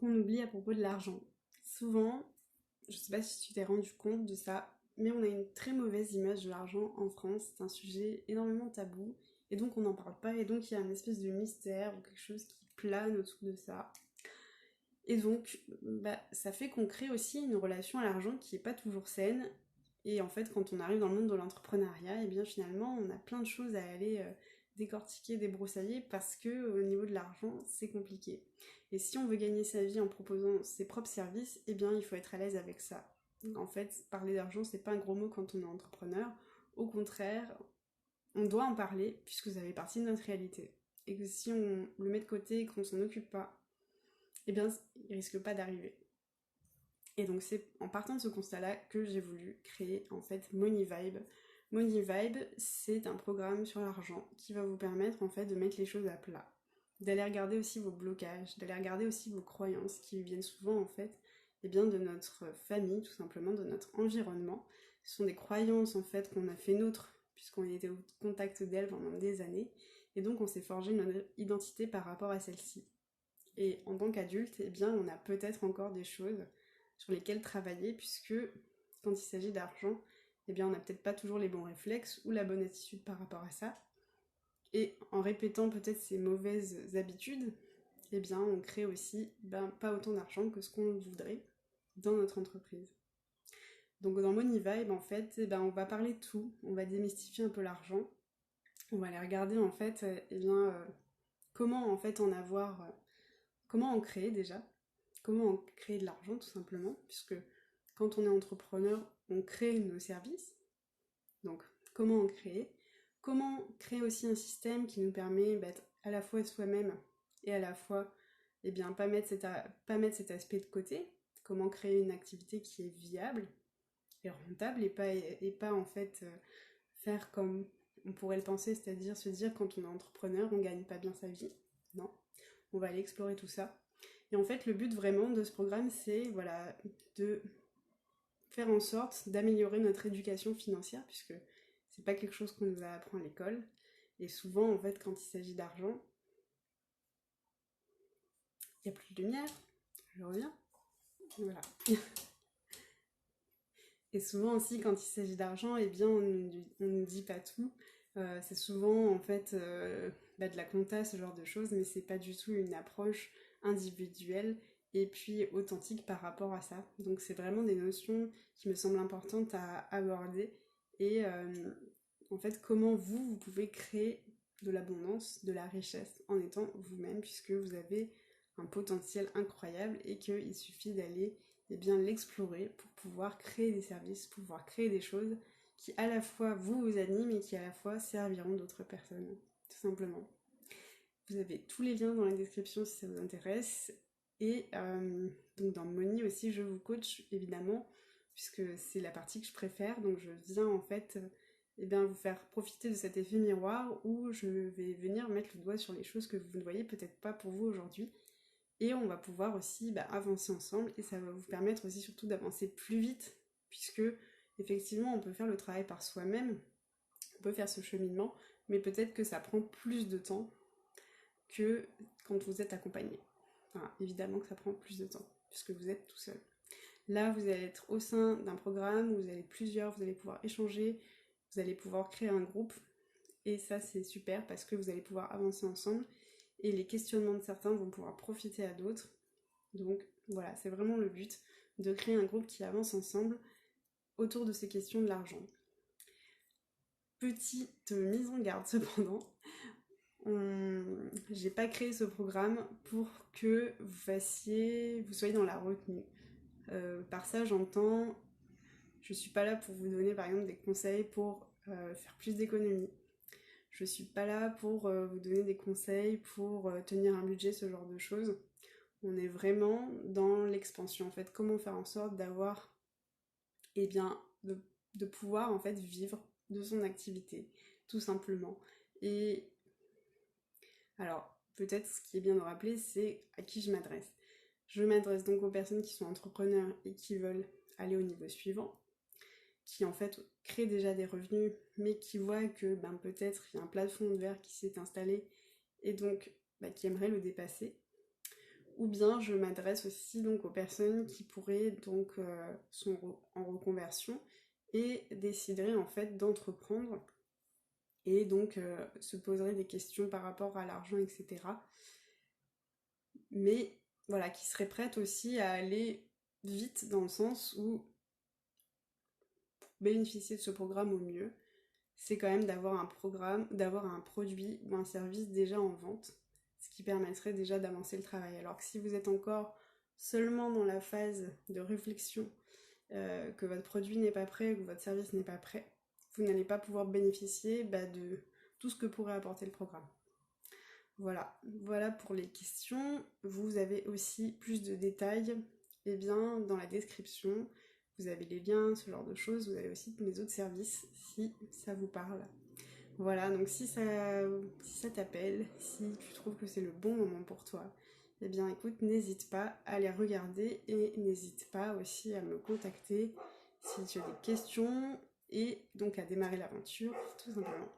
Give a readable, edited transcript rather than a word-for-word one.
qu'on oublie à propos de l'argent. Souvent, je sais pas si tu t'es rendu compte de ça, mais on a une très mauvaise image de l'argent en France. C'est un sujet énormément tabou, et donc on n'en parle pas, et donc il y a une espèce de mystère ou quelque chose qui plane autour de ça. Et donc, ça fait qu'on crée aussi une relation à l'argent qui n'est pas toujours saine. Et en fait, quand on arrive dans le monde de l'entrepreneuriat, et bien finalement, on a plein de choses à aller décortiquer, débroussailler, parce que au niveau de l'argent, c'est compliqué. Et si on veut gagner sa vie en proposant ses propres services, eh bien, il faut être à l'aise avec ça. En fait, parler d'argent, c'est pas un gros mot quand on est entrepreneur. Au contraire, on doit en parler, puisque ça fait partie de notre réalité. Et que si on le met de côté et qu'on s'en occupe pas, eh bien, il risque pas d'arriver. Et donc, c'est en partant de ce constat-là que j'ai voulu créer, en fait, Money Vibe. Money Vibe, c'est un programme sur l'argent qui va vous permettre, en fait, de mettre les choses à plat. D'aller regarder aussi vos blocages, d'aller regarder aussi vos croyances qui viennent souvent, en fait, eh bien, de notre famille, tout simplement, de notre environnement. Ce sont des croyances, en fait, qu'on a fait nôtres, puisqu'on était au contact d'elles pendant des années. Et donc, on s'est forgé notre identité par rapport à celle-ci. Et en tant qu'adulte, eh bien, on a peut-être encore des choses sur lesquelles travailler, puisque quand il s'agit d'argent, eh bien, on n'a peut-être pas toujours les bons réflexes ou la bonne attitude par rapport à ça. Et en répétant peut-être ces mauvaises habitudes, eh bien, on crée aussi pas autant d'argent que ce qu'on voudrait dans notre entreprise. Donc dans Money Vibe, en fait, eh ben, on va parler de tout, on va démystifier un peu l'argent, on va aller regarder en fait, eh bien, comment en fait en avoir comment en créer déjà? Comment en créer de l'argent tout simplement? Puisque quand on est entrepreneur, on crée nos services. Donc comment en créer? Comment créer aussi un système qui nous permet d'être à la fois soi-même et à la fois eh bien, pas mettre cet aspect de côté? Comment créer une activité qui est viable et rentable et pas en fait faire comme on pourrait le penser, c'est-à-dire se dire quand on est entrepreneur, on gagne pas bien sa vie. Non, on va aller explorer tout ça. Et en fait, le but vraiment de ce programme, c'est voilà, de faire en sorte d'améliorer notre éducation financière, puisque c'est pas quelque chose qu'on nous apprend à l'école. Et souvent, en fait, quand il s'agit d'argent, il n'y a plus de lumière. Je reviens. Voilà. Et souvent aussi, quand il s'agit d'argent, eh bien, on ne dit pas tout. C'est souvent, en fait, de la compta, ce genre de choses, mais c'est pas du tout une approche individuelle et puis authentique par rapport à ça. Donc, c'est vraiment des notions qui me semblent importantes à aborder. Et en fait, comment vous pouvez créer de l'abondance, de la richesse en étant vous-même, puisque vous avez un potentiel incroyable et qu'il suffit d'aller et bien l'explorer pour pouvoir créer des services, pour pouvoir créer des choses qui à la fois vous animent et qui à la fois serviront d'autres personnes, tout simplement. Vous avez tous les liens dans la description si ça vous intéresse. Et donc dans Money aussi, je vous coach évidemment, puisque c'est la partie que je préfère. Donc je viens en fait bien, vous faire profiter de cet effet miroir où je vais venir mettre le doigt sur les choses que vous ne voyez peut-être pas pour vous aujourd'hui. Et on va pouvoir aussi avancer ensemble et ça va vous permettre aussi surtout d'avancer plus vite puisque effectivement on peut faire le travail par soi-même, on peut faire ce cheminement, mais peut-être que ça prend plus de temps que quand vous êtes accompagné. Enfin, évidemment que ça prend plus de temps puisque vous êtes tout seul. Là, vous allez être au sein d'un programme où vous allez plusieurs, vous allez pouvoir échanger, vous allez pouvoir créer un groupe et ça c'est super parce que vous allez pouvoir avancer ensemble et les questionnements de certains vont pouvoir profiter à d'autres. Donc voilà, c'est vraiment le but de créer un groupe qui avance ensemble autour de ces questions de l'argent. Petite mise en garde cependant, j'ai pas créé ce programme pour que vous soyez dans la retenue. Par ça j'entends, je suis pas là pour vous donner par exemple des conseils pour faire plus d'économies. Je suis pas là pour vous donner des conseils pour tenir un budget, ce genre de choses. On est vraiment dans l'expansion en fait. Comment faire en sorte d'avoir, eh bien, de pouvoir en fait vivre de son activité, tout simplement. Et alors, peut-être ce qui est bien de rappeler, c'est à qui je m'adresse. Je m'adresse donc aux personnes qui sont entrepreneurs et qui veulent aller au niveau suivant, qui en fait créent déjà des revenus, mais qui voient que peut-être il y a un plafond de verre qui s'est installé et donc qui aimeraient le dépasser. ou bien je m'adresse aussi donc aux personnes qui pourraient donc sont en reconversion et décideraient en fait d'entreprendre et donc se poseraient des questions par rapport à l'argent, etc. Mais voilà, qui seraient prêtes aussi à aller vite dans le sens où bénéficier de ce programme au mieux, c'est quand même d'avoir un programme, d'avoir un produit ou un service déjà en vente, ce qui permettrait déjà d'avancer le travail. Alors que si vous êtes encore seulement dans la phase de réflexion, que votre produit n'est pas prêt, que votre service n'est pas prêt, vous n'allez pas pouvoir bénéficier de tout ce que pourrait apporter le programme. Voilà, voilà pour les questions. Vous avez aussi plus de détails dans la description. Vous avez les liens, ce genre de choses. Vous avez aussi mes autres services si ça vous parle. Voilà, donc si ça t'appelle, si tu trouves que c'est le bon moment pour toi, écoute, n'hésite pas à les regarder et n'hésite pas aussi à me contacter si tu as des questions et donc à démarrer l'aventure tout simplement.